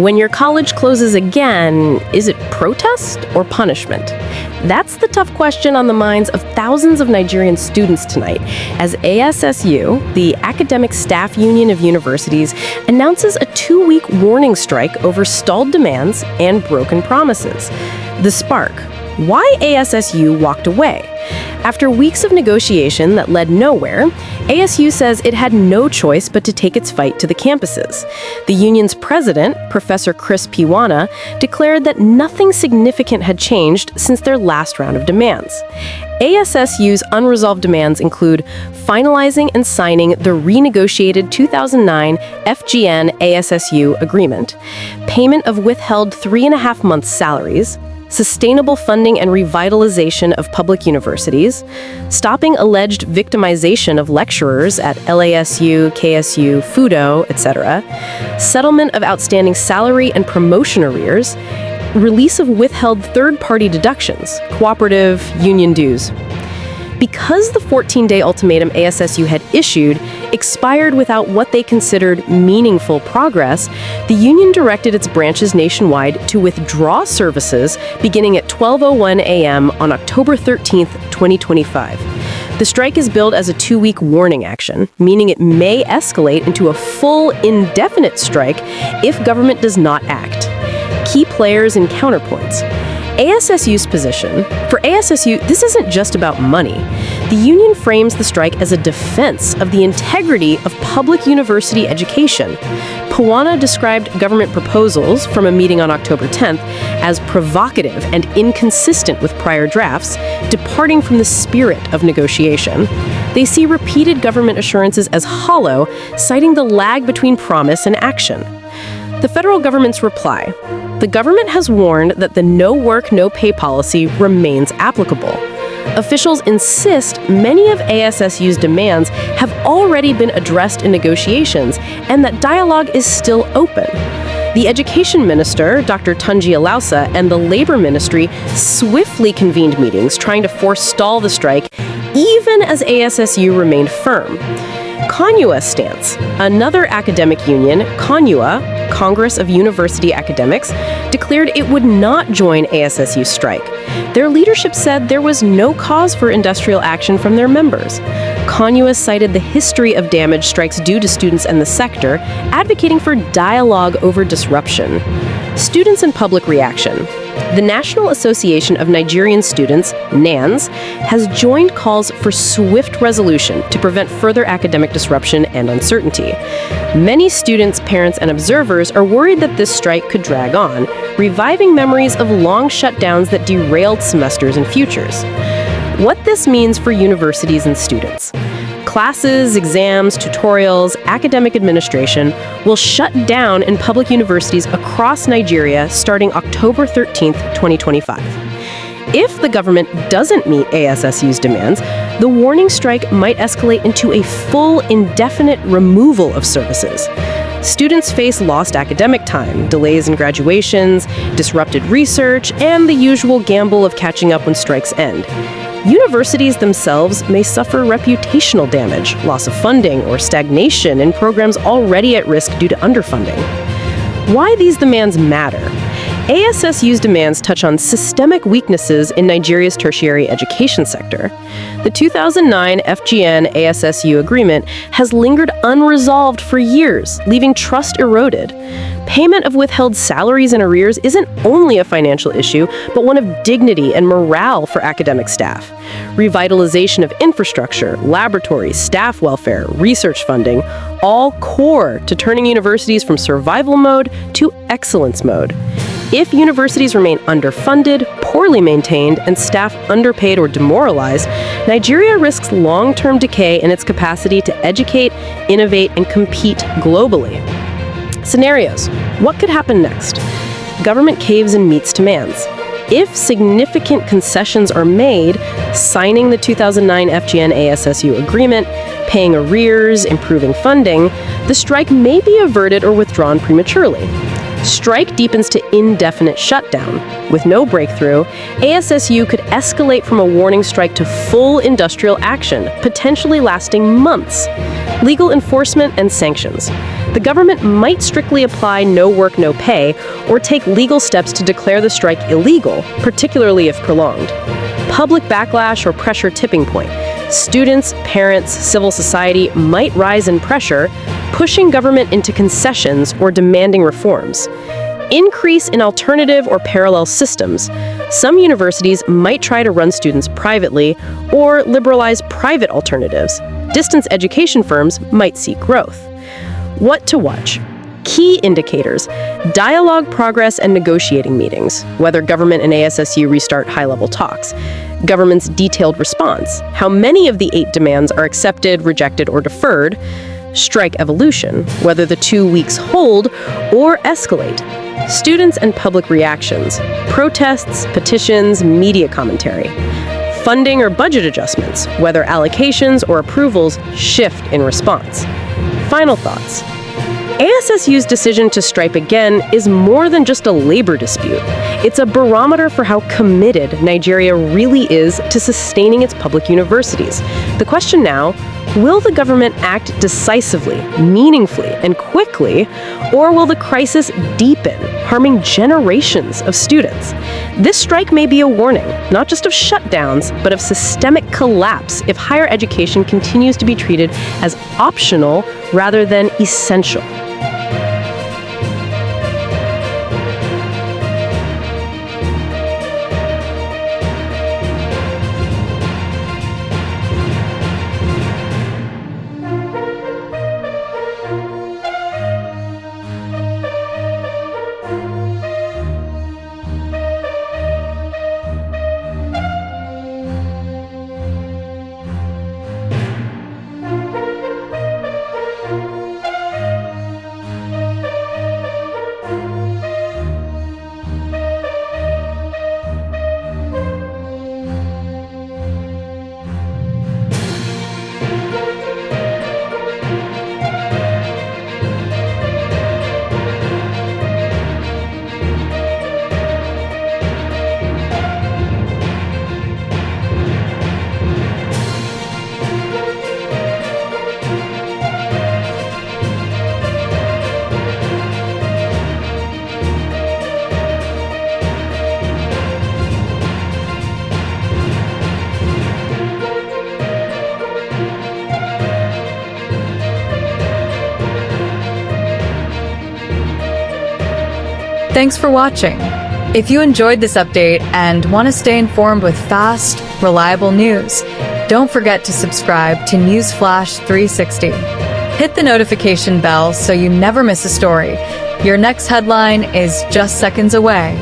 When your college closes again, is it protest or punishment? That's the tough question on the minds of thousands of Nigerian students tonight, as ASSU, the Academic Staff Union of Universities, announces a 2-week warning strike over stalled demands and broken promises. The spark: why ASSU walked away. After weeks of negotiation that led nowhere, ASU says it had no choice but to take its fight to the campuses. The union's president, Professor Chris Piwana, declared that nothing significant had changed since their last round of demands. ASSU's unresolved demands include finalizing and signing the renegotiated 2009 FGN ASSU agreement, payment of withheld 3.5 months' salaries, sustainable funding and revitalization of public universities, stopping alleged victimization of lecturers at LASU, KSU, FUDO, etc., settlement of outstanding salary and promotion arrears, release of withheld third-party deductions, cooperative, union dues. Because the 14-day ultimatum ASSU had issued expired without what they considered meaningful progress, the union directed its branches nationwide to withdraw services beginning at 12:01 a.m. on October 13, 2025. The strike is billed as a 2-week warning action, meaning it may escalate into a full, indefinite strike if government does not act. Key players and counterpoints. ASSU's position. For ASSU, this isn't just about money. The union frames the strike as a defense of the integrity of public university education. Piwana described government proposals from a meeting on October 10th as provocative and inconsistent with prior drafts, departing from the spirit of negotiation. They see repeated government assurances as hollow, citing the lag between promise and action. The federal government's reply: the government has warned that the no work, no pay policy remains applicable. Officials insist many of ASSU's demands have already been addressed in negotiations and that dialogue is still open. The Education Minister, Dr. Tunji Alausa, and the Labor Ministry swiftly convened meetings trying to forestall the strike, even as ASSU remained firm. CONUA's stance. Another academic union, CONUA, Congress of University Academics, declared it would not join ASSU's strike. Their leadership said there was no cause for industrial action from their members. CONUA cited the history of damage strikes due to students and the sector, advocating for dialogue over disruption. Students and public reaction. The National Association of Nigerian Students, NANS, has joined calls for swift resolution to prevent further academic disruption and uncertainty. Many students, parents, and observers are worried that this strike could drag on, reviving memories of long shutdowns that derailed semesters and futures. What this means for universities and students. Classes, exams, tutorials, academic administration will shut down in public universities across Nigeria starting October 13, 2025. If the government doesn't meet ASSU's demands, the warning strike might escalate into a full, indefinite removal of services. Students face lost academic time, delays in graduations, disrupted research, and the usual gamble of catching up when strikes end. Universities themselves may suffer reputational damage, loss of funding, or stagnation in programs already at risk due to underfunding. Why these demands matter? ASSU's demands touch on systemic weaknesses in Nigeria's tertiary education sector. The 2009 FGN ASSU agreement has lingered unresolved for years, leaving trust eroded. Payment of withheld salaries and arrears isn't only a financial issue, but one of dignity and morale for academic staff. Revitalization of infrastructure, laboratories, staff welfare, research funding, all core to turning universities from survival mode to excellence mode. If universities remain underfunded, poorly maintained, and staff underpaid or demoralized, Nigeria risks long-term decay in its capacity to educate, innovate, and compete globally. Scenarios. What could happen next? Government caves and meets demands. If significant concessions are made, signing the 2009 FGN ASSU agreement, paying arrears, improving funding, the strike may be averted or withdrawn prematurely. Strike deepens to indefinite shutdown. With no breakthrough, ASSU could escalate from a warning strike to full industrial action, potentially lasting months. Legal enforcement and sanctions. The government might strictly apply no work, no pay, or take legal steps to declare the strike illegal, particularly if prolonged. Public backlash or pressure tipping point. Students, parents, civil society might rise in pressure, pushing government into concessions or demanding reforms. Increase in alternative or parallel systems. Some universities might try to run students privately or liberalize private alternatives. Distance education firms might seek growth. What to watch? Key indicators: dialogue progress and negotiating meetings, whether government and ASSU restart high-level talks. Government's detailed response, how many of the 8 demands are accepted, rejected, or deferred. Strike evolution, whether the 2 weeks hold or escalate. Students and public reactions, protests, petitions, media commentary. Funding or budget adjustments, whether allocations or approvals shift in response. Final thoughts. ASSU's decision to strike again is more than just a labor dispute. It's a barometer for how committed Nigeria really is to sustaining its public universities. The question now, will the government act decisively, meaningfully, and quickly, or will the crisis deepen, harming generations of students? This strike may be a warning, not just of shutdowns, but of systemic collapse if higher education continues to be treated as optional rather than essential. Thanks for watching. If you enjoyed this update and want to stay informed with fast, reliable news, don't forget to subscribe to Newsflash 360. Hit the notification bell so you never miss a story. Your next headline is just seconds away.